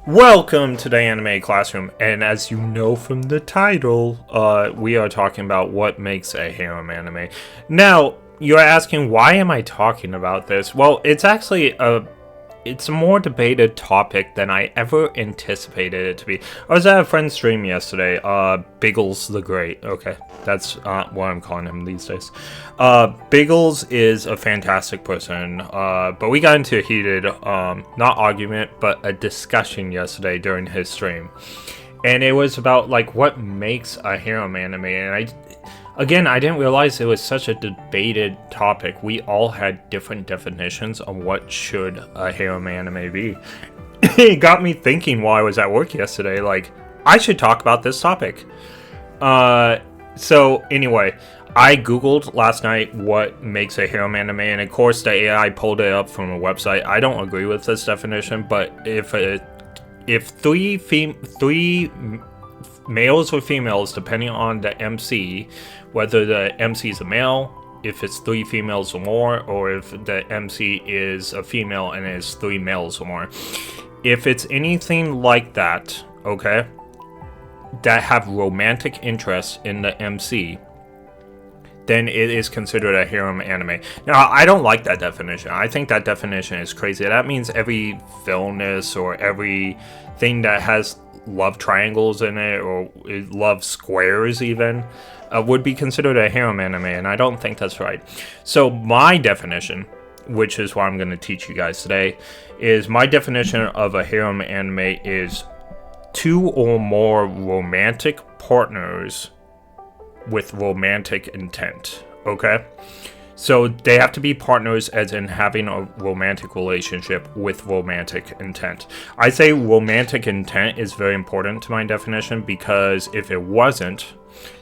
Welcome to the Anime Classroom, and as you know from the title, we are talking about what makes a harem anime. Now, you're asking, why am I talking about this? Well, it's a more debated topic than I ever anticipated it to be. I was at a friend's stream yesterday, Biggles the Great. Okay, that's what I'm calling him these days. Biggles is a fantastic person, but we got into a heated, not argument, but a discussion yesterday during his stream. And it was about, like, what makes a harem anime, and I didn't realize it was such a debated topic. We all had different definitions on what should a harem anime be. It got me thinking while I was at work yesterday, like, I should talk about this topic. So anyway, I googled last night what makes a harem anime, and of course the AI pulled it up from a website. I don't agree with this definition, but if three males or females, depending on the MC, whether the MC is a male, if it's 3 females or more, or if the MC is a female and it's 3 males or more. If it's anything like that, okay, that have romantic interest in the MC, then it is considered a harem anime. Now, I don't like that definition. I think that definition is crazy. That means every villainess or everything that has love triangles in it, or love squares even, would be considered a harem anime, and I don't think that's right. So my definition, which is what I'm going to teach you guys today, is my definition of a harem anime is 2 or more romantic partners with romantic intent, okay? So they have to be partners as in having a romantic relationship with romantic intent. I say romantic intent is very important to my definition, because if it wasn't,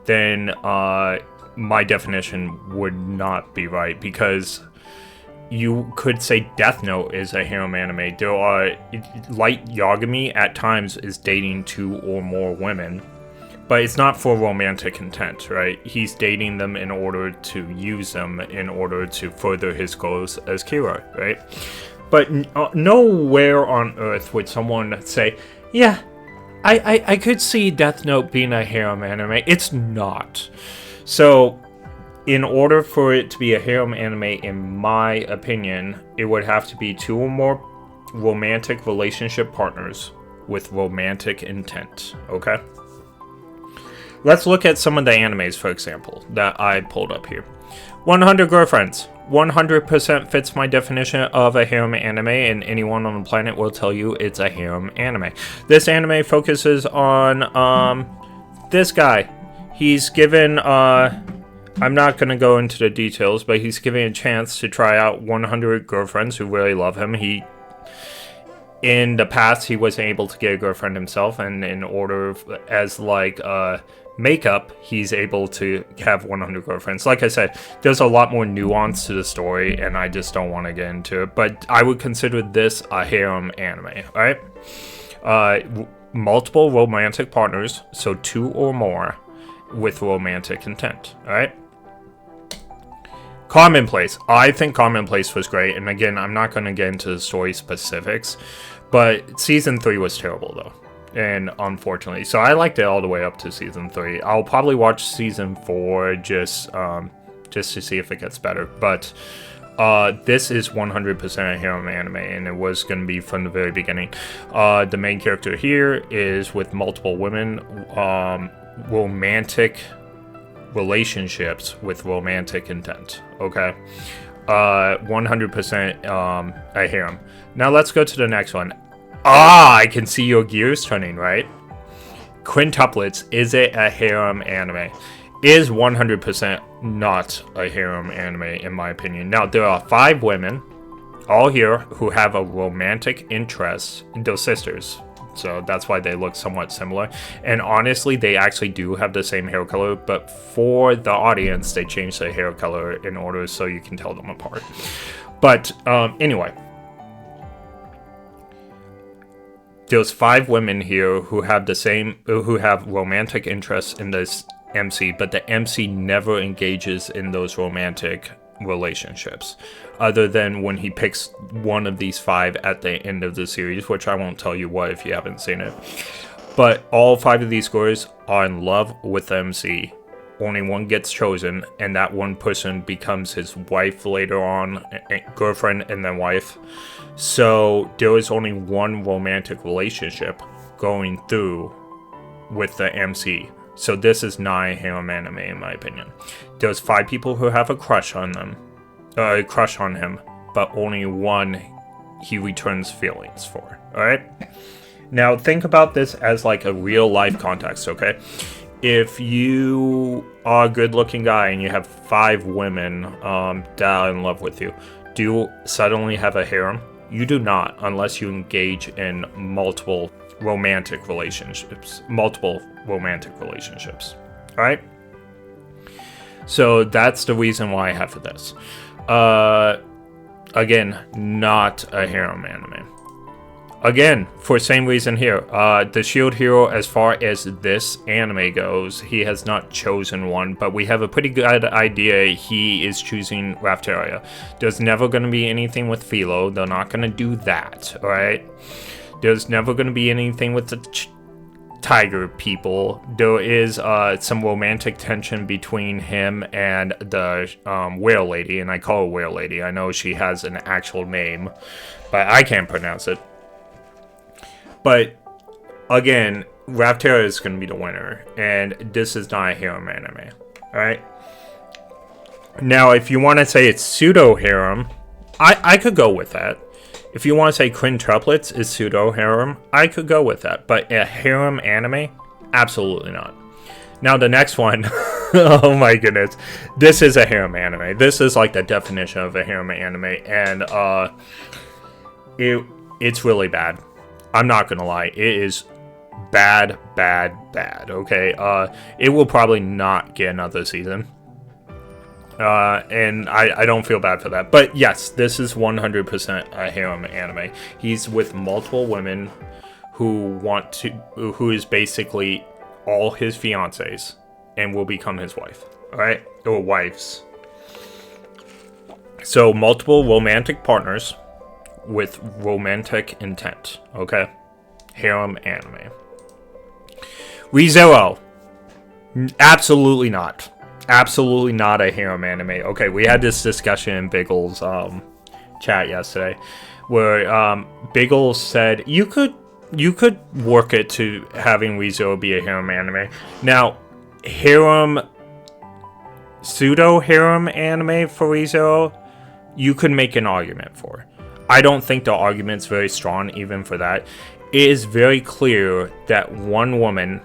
then my definition would not be right, because you could say Death Note is a harem anime. There are, Light Yagami at times is dating 2 or more women, but it's not for romantic intent, right? He's dating them in order to use them in order to further his goals as Kira, right? But nowhere on earth would someone say, yeah, I could see Death Note being a harem anime. It's not. So, in order for it to be a harem anime, in my opinion, it would have to be 2 or more romantic relationship partners with romantic intent, okay? Let's look at some of the animes, for example, that I pulled up here. 100 Girlfriends. 100% fits my definition of a harem anime, and anyone on the planet will tell you it's a harem anime. This anime focuses on this guy. He's given, I'm not going to go into the details, but he's given a chance to try out 100 girlfriends who really love him. In the past, he wasn't able to get a girlfriend himself, and in order, as like makeup, he's able to have 100 girlfriends. Like I said, there's a lot more nuance to the story, and I just don't want to get into it, but I would consider this a harem anime, alright? Multiple romantic partners, so 2 or more with romantic intent, alright? Commonplace. I think Commonplace was great, and again, I'm not going to get into the story specifics, but Season 3 was terrible, though. And unfortunately, so I liked it all the way up to Season 3. I'll probably watch Season 4 just to see if it gets better. But this is 100% a harem anime, and it was going to be from the very beginning. The main character here is with multiple women, romantic relationships with romantic intent, okay? 100% a harem. Now let's go to the next one. I can see your gears turning, right? Quintuplets, is it a harem anime? Is 100% not a harem anime, in my opinion. Now, there are 5 women, all here, who have a romantic interest. They're sisters, so that's why they look somewhat similar. And honestly, they actually do have the same hair color, but for the audience, they changed their hair color in order so you can tell them apart. But anyway, there's 5 women here who have romantic interests in this MC, but the MC never engages in those romantic relationships, other than when he picks one of these 5 at the end of the series, which I won't tell you what if you haven't seen it. But all 5 of these girls are in love with the MC. Only one gets chosen, and that one person becomes his wife later on, girlfriend and then wife. So there is only one romantic relationship going through with the MC. So this is not a harem anime in my opinion. There's 5 people who have a crush on him, but only one he returns feelings for. All right. Now think about this as like a real life context, okay? If you are a good-looking guy and you have 5 women that are in love with you, do you suddenly have a harem? You do not, unless you engage in multiple romantic relationships. All right? So that's the reason why I have for this. Again, not a harem anime. Again, for same reason here, the shield hero, as far as this anime goes, he has not chosen one, but we have a pretty good idea he is choosing Rafteria. There's never going to be anything with Philo. They're not going to do that, alright? There's never going to be anything with the tiger people. There is some romantic tension between him and the whale lady, and I call her whale lady. I know she has an actual name, but I can't pronounce it. But, again, Rafteria is going to be the winner, and this is not a harem anime, alright? Now, if you want to say it's pseudo-harem, I could go with that. If you want to say quintuplets is pseudo-harem, I could go with that. But a harem anime? Absolutely not. Now, the next one, oh my goodness, this is a harem anime. This is like the definition of a harem anime, and it's really bad. I'm not gonna lie, it is bad, okay? It will probably not get another season. And I don't feel bad for that. But yes, this is 100% a harem anime. He's with multiple women who is basically all his fiancés and will become his wife, alright? Or wives. So, multiple romantic partners with romantic intent, okay? Harem anime. ReZero. Absolutely not. Absolutely not a harem anime. Okay, we had this discussion in Biggles' chat yesterday, where Biggles said you could work it to having ReZero be a harem anime. Now, pseudo harem anime for ReZero, you could make an argument for. I don't think the argument's very strong even for that. It is very clear that one woman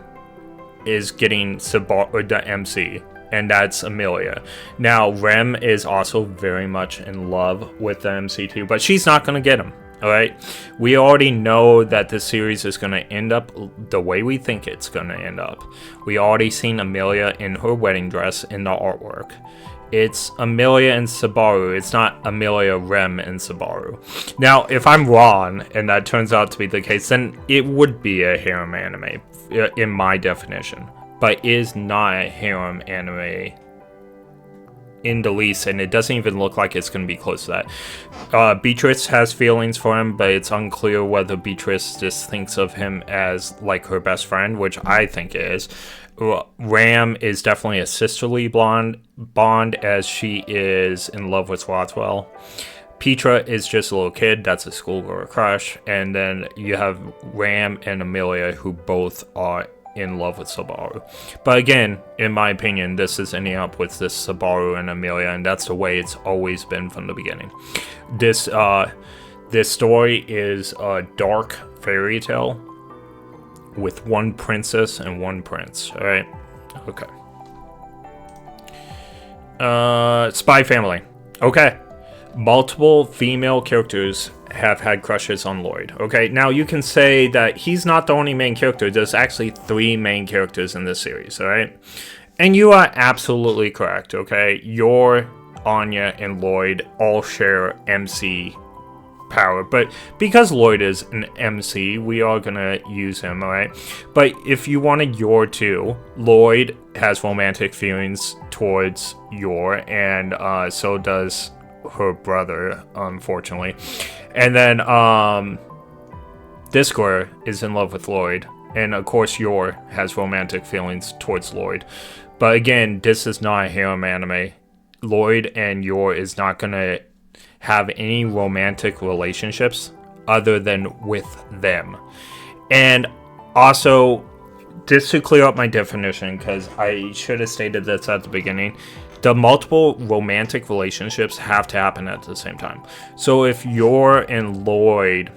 is getting the MC, and that's Amelia. Now, Rem is also very much in love with the MC too, but she's not going to get him, alright? We already know that this series is going to end up the way we think it's going to end up. We already seen Amelia in her wedding dress in the artwork. It's Amelia and Subaru. It's not Amelia, Rem, and Subaru. Now, if I'm wrong, and that turns out to be the case, then it would be a harem anime, in my definition. But it is not a harem anime in the least, and it doesn't even look like it's going to be close to that. Beatrice has feelings for him, but it's unclear whether Beatrice just thinks of him as, like, her best friend, which I think it is. Ram is definitely a sisterly bond as she is in love with Rothwell. Petra is just a little kid, that's a schoolgirl crush. And then you have Ram and Amelia, who both are in love with Subaru. But again, in my opinion, this is ending up with this Subaru and Amelia, and that's the way it's always been from the beginning. This story is a dark fairy tale with one princess and one prince, alright? Okay. Spy Family. Okay. Multiple female characters have had crushes on Lloyd. Okay, now you can say that he's not the only main character. There's actually 3 main characters in this series, alright? And you are absolutely correct, okay? Anya and Lloyd all share MC power, but because Lloyd is an MC, we are gonna use him, alright? But if you wanted Yor too, Lloyd has romantic feelings towards Yor, and so does her brother, unfortunately. And then Discord is in love with Lloyd, and of course Yor has romantic feelings towards Lloyd. But again, this is not a harem anime. Lloyd and Yor is not gonna have any romantic relationships other than with them. And also, just to clear up my definition, because I should have stated this at the beginning, the multiple romantic relationships have to happen at the same time. So if Yor and Lloyd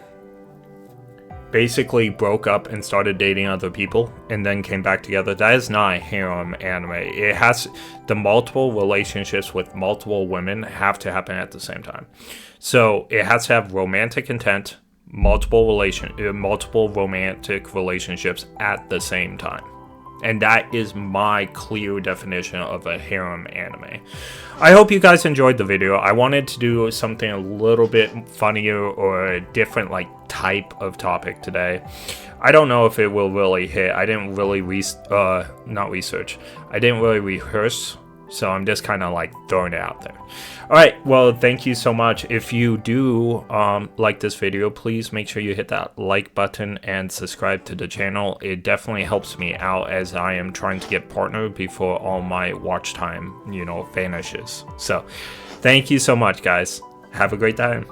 basically broke up and started dating other people and then came back together, that is not a harem anime. It has, the multiple relationships with multiple women have to happen at the same time. So it has to have romantic intent, multiple romantic relationships at the same time. And that is my clear definition of a harem anime. I hope you guys enjoyed the video. I wanted to do something a little bit funnier or a different type of topic today. I don't know if it will really hit. I didn't really not research. I didn't really rehearse. So I'm just kind of throwing it out there. Alright, well, thank you so much. If you do like this video, please make sure you hit that like button and subscribe to the channel. It definitely helps me out as I am trying to get partnered before all my watch time, vanishes. So thank you so much, guys. Have a great time.